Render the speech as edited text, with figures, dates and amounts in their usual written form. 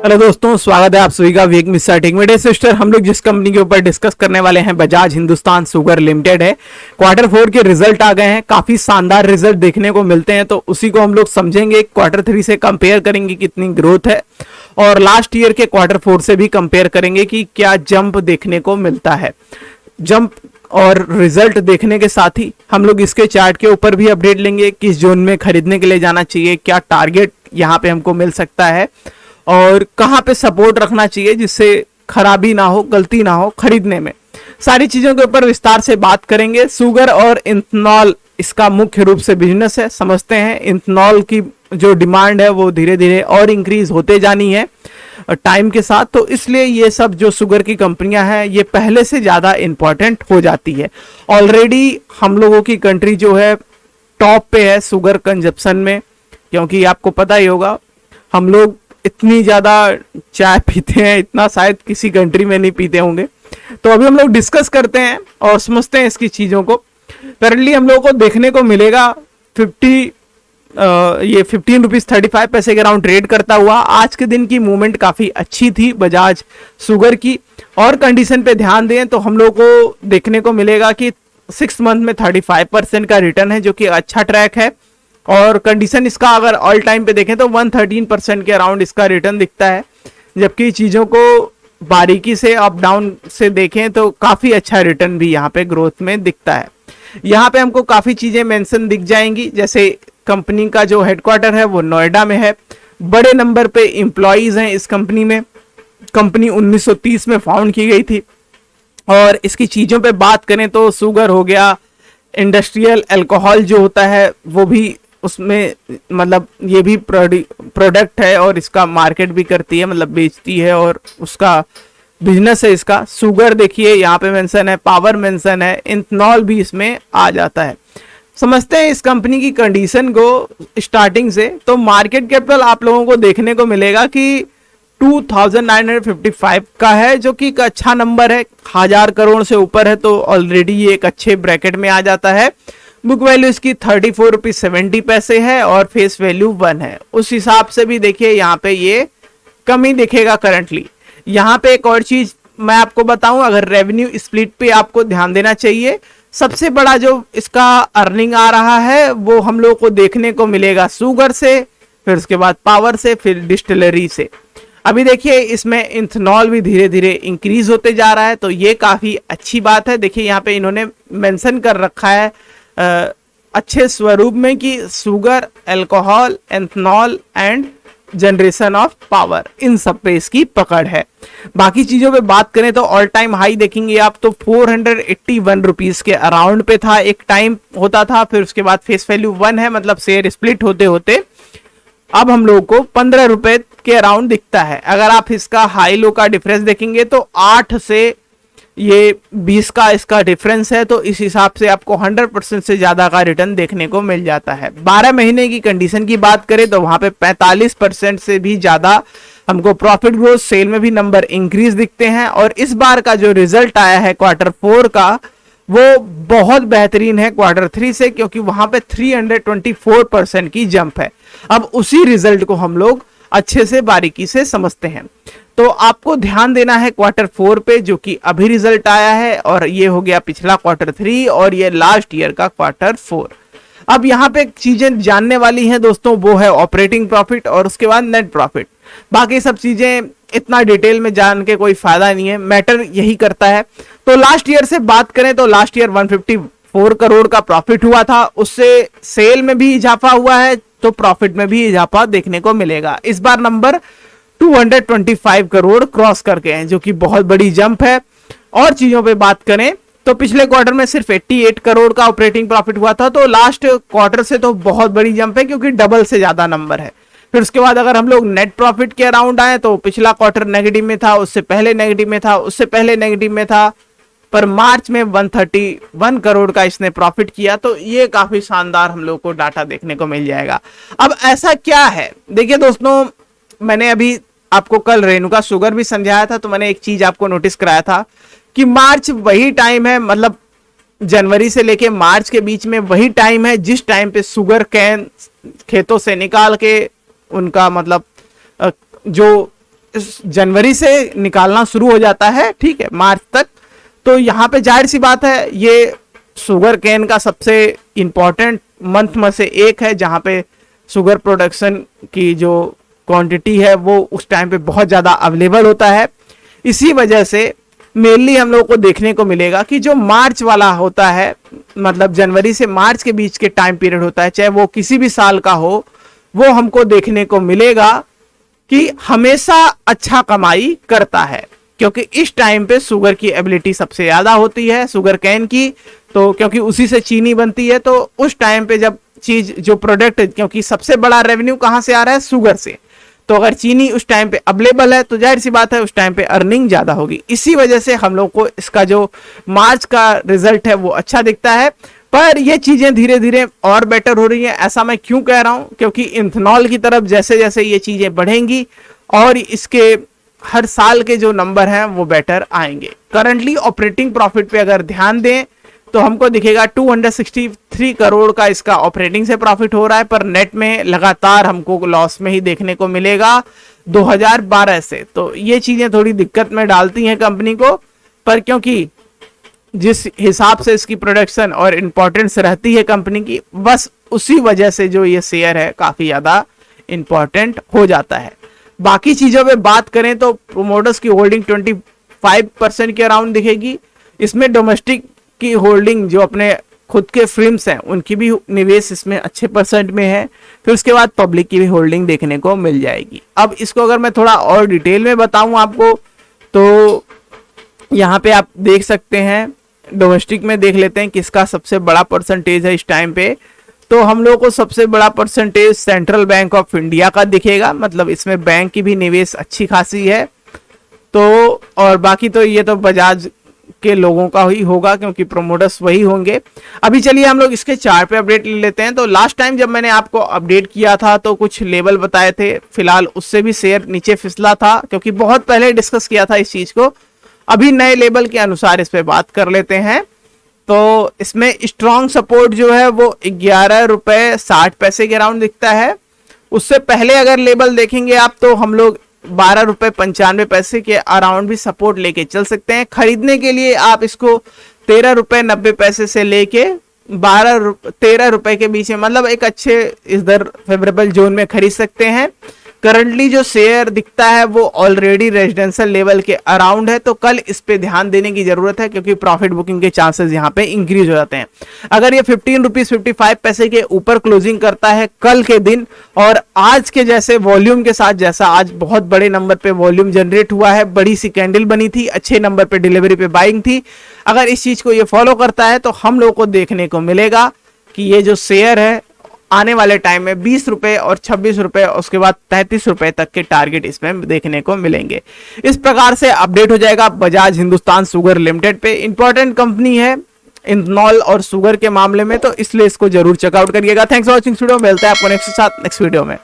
Hello दोस्तों, स्वागत है आप सभी का वेग मिस्टर टेक में। सिस्टर हम लोग जिस कंपनी के ऊपर डिस्कस करने वाले हैं बजाज हिंदुस्तान शुगर लिमिटेड है। क्वार्टर 4 के रिजल्ट आ गए हैं, काफी शानदार रिजल्ट देखने को मिलते हैं, तो उसी को हम लोग समझेंगे। क्वार्टर 3 से कंपेयर करेंगे कितनी ग्रोथ है और लास्ट ईयर के क्वार्टर 4 से भी कंपेयर करेंगे कि क्या जंप देखने को मिलता है। जंप और रिजल्ट देखने के साथ ही हम लोग इसके चार्ट के ऊपर भी अपडेट लेंगे, किस जोन में खरीदने के लिए जाना चाहिए, क्या टारगेट यहाँ पे हमको मिल सकता है और कहाँ पे सपोर्ट रखना चाहिए जिससे खराबी ना हो, गलती ना हो खरीदने में। सारी चीजों के ऊपर विस्तार से बात करेंगे। शुगर और इथेनॉल इसका मुख्य रूप से बिजनेस है, समझते हैं। इथेनॉल की जो डिमांड है वो धीरे धीरे और इंक्रीज होते जानी है टाइम के साथ, तो इसलिए ये सब जो शुगर की कंपनियां हैं ये पहले से ज्यादा इंपॉर्टेंट हो जाती है। ऑलरेडी हम लोगों की कंट्री जो है टॉप पे है शुगर कंजप्शन में, क्योंकि आपको पता ही होगा हम लोग इतनी ज्यादा चाय पीते हैं, इतना शायद किसी कंट्री में नहीं पीते होंगे। तो अभी हम लोग डिस्कस करते हैं और समझते हैं इसकी चीजों को। करंटली हम लोगों को देखने को मिलेगा 15 रुपीज 35 पैसे के अराउंड ट्रेड करता हुआ। आज के दिन की मूवमेंट काफी अच्छी थी बजाज शुगर की, और कंडीशन पे ध्यान दें तो हम लोग को देखने को मिलेगा कि 6 मंथ में 35% का रिटर्न है, जो कि अच्छा ट्रैक है। और कंडीशन इसका अगर ऑल टाइम पे देखें तो 113% के अराउंड इसका रिटर्न दिखता है, जबकि चीजों को बारीकी से अप डाउन से देखें तो काफी अच्छा रिटर्न भी यहाँ पे ग्रोथ में दिखता है। यहाँ पे हमको काफी चीजें मेंशन दिख जाएंगी, जैसे कंपनी का जो हेडक्वार्टर है वो नोएडा में है, बड़े नंबर पे एम्प्लॉइज हैं इस कंपनी में। कंपनी 1930 में फाउंड की गई थी। और इसकी चीजों पे बात करें तो शुगर हो गया, इंडस्ट्रियल अल्कोहल जो होता है वो भी उसमें, मतलब ये भी प्रोडक्ट है और इसका मार्केट भी करती है, मतलब बेचती है और उसका बिजनेस है इसका। शुगर देखिए यहाँ पे मेंशन है, पावर मेंशन है, इथेनॉल भी इसमें आ जाता है। समझते हैं इस कंपनी की कंडीशन को स्टार्टिंग से। तो मार्केट कैपिटल आप लोगों को देखने को मिलेगा कि 2955 का है, जो कि एक अच्छा नंबर है। 1000 करोड़ से ऊपर है तो ऑलरेडी ये एक अच्छे ब्रैकेट में आ जाता है। बुक वैल्यू इसकी 34 रुपीज 70 पैसे है और फेस वैल्यू 1 है। उस हिसाब से भी देखिए यहाँ पे ये कम ही दिखेगा करंटली। यहाँ पे एक और चीज मैं आपको बताऊं, अगर रेवेन्यू स्प्लिट पे आपको ध्यान देना चाहिए। सबसे बड़ा जो इसका अर्निंग आ रहा है वो हम लोग को देखने को मिलेगा शुगर से, फिर उसके बाद पावर से, फिर डिस्टिलरी से। अभी देखिए इसमें इथेनॉल भी धीरे धीरे इंक्रीज होते जा रहा है, तो ये काफी अच्छी बात है। देखिए यहाँ पे इन्होंने मेंशन कर रखा है अच्छे स्वरूप में कि sugar, alcohol, ethanol and generation of power, इन सब पे इसकी पकड़ है। बाकी चीजों पे बात करें तो ऑल टाइम हाई देखेंगे आप तो 481 रुपीज के अराउंड पे था, एक टाइम होता था। फिर उसके बाद फेस वैल्यू 1 है, मतलब शेयर स्प्लिट होते होते अब हम लोग को 15 रुपए के अराउंड दिखता है। अगर आप इसका हाई लो का डिफरेंस देखेंगे तो 8 से ये 20 का इसका डिफरेंस है, तो इस हिसाब से आपको 100% से ज्यादा का रिटर्न देखने को मिल जाता है। 12 महीने की कंडीशन की बात करें तो वहां पे 45% से भी ज्यादा हमको प्रॉफिट ग्रोथ, सेल में भी नंबर इंक्रीज दिखते हैं। और इस बार का जो रिजल्ट आया है क्वार्टर 4 का वो बहुत बेहतरीन है क्वार्टर 3 से, क्योंकि वहां पे 324% की जंप है। अब उसी रिजल्ट को हम लोग अच्छे से बारीकी से समझते हैं। तो आपको ध्यान देना है क्वार्टर 4 पे, जो कि अभी रिजल्ट आया है, और ये हो गया पिछला क्वार्टर 3 और ये लास्ट ईयर का क्वार्टर 4। अब यहाँ पे चीजें जानने वाली हैं दोस्तों, वो है ऑपरेटिंग प्रॉफिट और उसके बाद नेट प्रॉफिट। बाकी सब चीजें इतना डिटेल में जान के कोई फायदा नहीं है, मैटर यही करता है। तो लास्ट ईयर से बात करें तो लास्ट ईयर 154 करोड़ का प्रॉफिट हुआ था, उससे सेल में भी इजाफा हुआ है तो प्रॉफिट में भी इजाफा देखने को मिलेगा। इस बार नंबर 225 करोड़ क्रॉस करके हैं, जो कि बहुत बड़ी जंप है। और चीजों पे बात करें तो पिछले क्वार्टर में सिर्फ 88 करोड़ का ऑपरेटिंग प्रॉफिट हुआ था, तो लास्ट क्वार्टर से तो बहुत बड़ी जंप है, क्योंकि डबल से ज्यादा नंबर है। फिर उसके बाद अगर हम लोग नेट प्रॉफिट के अराउंड आए तो पिछला क्वार्टर नेगेटिव में था, उससे पहले नेगेटिव में था, उससे पहले नेगेटिव में था, पर मार्च में 131 करोड़ का इसने प्रॉफिट किया। तो ये काफी शानदार हम लोग को डाटा देखने को मिल जाएगा। अब ऐसा क्या है, देखिए दोस्तों, मैंने अभी आपको कल रेणुका शुगर भी समझाया था, तो मैंने एक चीज आपको नोटिस कराया था कि मार्च वही टाइम है, मतलब जनवरी से लेके मार्च के बीच में वही टाइम है जिस टाइम पे शुगर कैन खेतों से निकाल के उनका मतलब जो जनवरी से निकालना शुरू हो जाता है, ठीक है, मार्च तक। तो यहाँ पे जाहिर सी बात है ये शुगर केन का सबसे इंपॉर्टेंट मंथ में से एक है, जहाँ पे शुगर प्रोडक्शन की जो क्वांटिटी है वो उस टाइम पे बहुत ज़्यादा अवेलेबल होता है। इसी वजह से मेनली हम लोगों को देखने को मिलेगा कि जो मार्च वाला होता है, मतलब जनवरी से मार्च के बीच के टाइम पीरियड होता है, चाहे वो किसी भी साल का हो, वो हमको देखने को मिलेगा कि हमेशा अच्छा कमाई करता है, क्योंकि इस टाइम पे शुगर की एबिलिटी सबसे ज़्यादा होती है, शुगर कैन की। तो क्योंकि उसी से चीनी बनती है, तो उस टाइम पे जब चीज जो प्रोडक्ट, क्योंकि सबसे बड़ा रेवेन्यू कहाँ से आ रहा है, शुगर से, तो अगर चीनी उस टाइम पे अवेलेबल है तो जाहिर सी बात है उस टाइम पे अर्निंग ज्यादा होगी। इसी वजह से हम लोग को इसका जो मार्च का रिजल्ट है वो अच्छा दिखता है। पर ये चीजें धीरे धीरे और बेटर हो रही हैं। ऐसा मैं क्यों कह रहा हूं, क्योंकि इथेनॉल की तरफ जैसे जैसे ये चीजें बढ़ेंगी और इसके हर साल के जो नंबर हैं वो बेटर आएंगे। करंटली ऑपरेटिंग प्रॉफिट पे अगर ध्यान दें तो हमको दिखेगा 263 करोड़ का इसका ऑपरेटिंग से प्रॉफिट हो रहा है, पर नेट में लगातार हमको लॉस में ही देखने को मिलेगा 2012 से। तो ये चीजें थोड़ी दिक्कत में डालती हैं कंपनी को, पर क्योंकि जिस हिसाब से इसकी प्रोडक्शन और इंपॉर्टेंस रहती है कंपनी की, बस उसी वजह से जो ये शेयर है काफी ज्यादा इंपॉर्टेंट हो जाता है। बाकी चीजों पे बात करें तो प्रोमोटर्स की होल्डिंग 25% के अराउंड दिखेगी। इसमें डोमेस्टिक की होल्डिंग जो अपने खुद के फिल्म्स हैं उनकी भी निवेश इसमें अच्छे परसेंट में है। फिर उसके बाद पब्लिक की भी होल्डिंग देखने को मिल जाएगी। अब इसको अगर मैं थोड़ा और डिटेल में बताऊं आपको, तो यहाँ पे आप देख सकते हैं, डोमेस्टिक में देख लेते हैं किसका सबसे बड़ा परसेंटेज है इस टाइम पे। तो हम लोग को सबसे बड़ा percentage central bank of India का दिखेगा, मतलब इसमें बैंक की भी निवेश अच्छी खासी है। तो और बाकी तो ये तो बजाज के लोगों का ही होगा, क्योंकि प्रोमोटर्स वही होंगे। अभी चलिए हम लोग इसके चार्ट पे अपडेट ले लेते हैं। तो लास्ट टाइम जब मैंने आपको अपडेट किया था तो कुछ लेवल बताए थे, फिलहाल उससे भी शेयर नीचे फिसला था, क्योंकि बहुत पहले डिस्कस किया था इस चीज को। अभी नए लेवल के अनुसार इस पे बात कर लेते हैं। तो इसमें स्ट्रॉन्ग सपोर्ट जो है वो 11 रुपए 60 पैसे के अराउंड दिखता है। उससे पहले अगर लेवल देखेंगे आप तो हम लोग 12 रुपए 95 पैसे के अराउंड भी सपोर्ट लेके चल सकते हैं। खरीदने के लिए आप इसको 13 रुपए 90 पैसे से लेके 13 रुपए के बीच में, मतलब एक अच्छे इधर फेवरेबल जोन में खरीद सकते हैं। करंटली जो शेयर दिखता है वो ऑलरेडी रेजिडेंशियल लेवल के अराउंड है, तो कल इस पे ध्यान देने की जरूरत है, क्योंकि प्रॉफिट बुकिंग के चांसेस यहाँ पे इंक्रीज हो जाते हैं। अगर ये 15 रुपीज 55 पैसे के ऊपर क्लोजिंग करता है कल के दिन, और आज के जैसे वॉल्यूम के साथ, जैसा आज बहुत बड़े नंबर पे वॉल्यूम जनरेट हुआ है, बड़ी सी कैंडल बनी थी, अच्छे नंबर पे डिलीवरी पे बाइंग थी, अगर इस चीज को ये फॉलो करता है तो हम लोग को देखने को मिलेगा कि ये जो शेयर है आने वाले टाइम में 20 रुपए और 26 रुपए, उसके बाद 33 रुपए तक के टारगेट इसमें देखने को मिलेंगे। इस प्रकार से अपडेट हो जाएगा बजाज हिंदुस्तान शुगर लिमिटेड पे। इंपॉर्टेंट कंपनी है इथेनॉल और शुगर के मामले में, तो इसलिए इसको जरूर चेकआउट करिएगा। थैंक्स फॉर वॉचिंग वीडियो, मिलता है आपको नेक्स्ट वीडियो में।